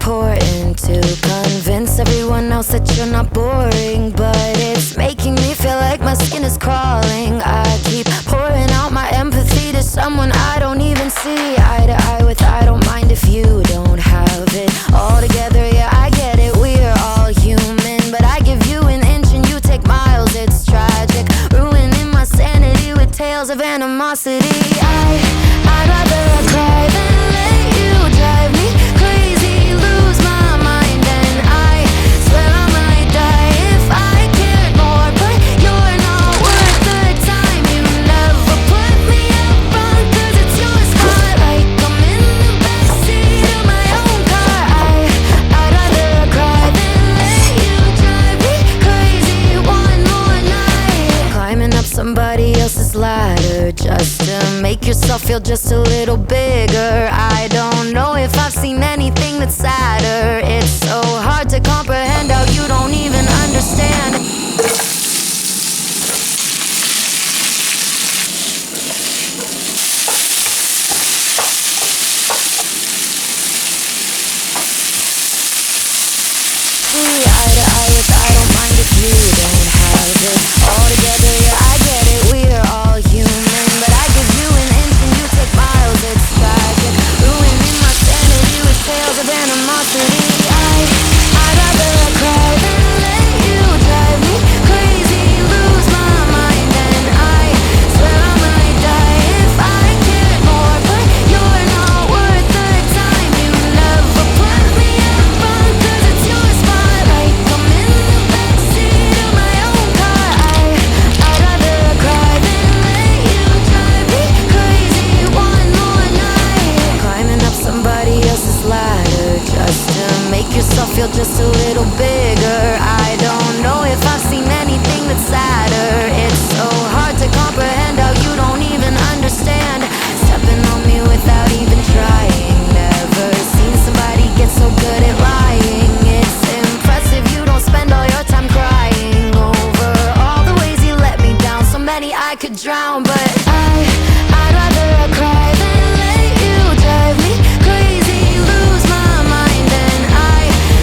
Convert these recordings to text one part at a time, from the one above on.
important to convince everyone else that you're not boring, but it's making me feel like my skin is crawling. I keep pouring out my empathy to someone I don't even see eye to eye with. I don't mind if you don't have it all together. Yeah, I get it, we're all human, but I give you an inch and you take miles. It's tragic, ruining my sanity with tales of animosity. I'd rather cry than let you drive me crazy, lose my mind, and I swear I might die if I cared more. But you're not worth the time. You never put me up front, 'cause it's your spotlight. I'm in the backseat of my own car. I'd rather cry than let you drive me crazy one more night. Climbing up somebody else's ladder just to make yourself feel just a little bigger. I don't know if I've seen anything that's sadder. It's so hard to comprehend how you don't even understand. See eye to eye with, I don't mind if you don't have it all together. Yeah, I get it, we're all human, but I give you an inch and you take miles. It's tragic, ruining my sanity with tales of animosity. I'd rather cry than let you drive me crazy, lose my mind, and I swear I might die if I cared more. But you're not worth the time. You never put me up front, 'cause it's your spotlight. I'm in the backseat of my own car. I'd rather cry than let you drive me crazy one more night. Climbing up somebody else's ladder just to make yourself feel just a little bigger. I don't know if I've seen anything that's sadder. It's so hard to comprehend how you don't even understand. Stepping on me without even trying. Never seen somebody get so good at lying. It's impressive you don't spend all your time crying over all the ways you let me down. So many I could drown, but I'd rather cry than let you drive me crazy, lose my mind, and I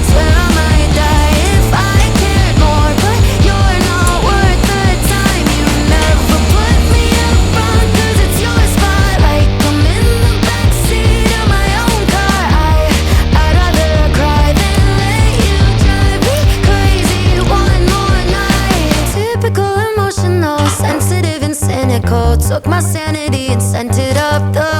swear I might die if I cared more. But you're not worth the time. You never put me up front, 'cause it's your spotlight. I'm in the backseat of my own car. I'd rather cry than let you drive me crazy one more night. Typical, emotional, sensitive and cynical. Took my sanity and sent it up the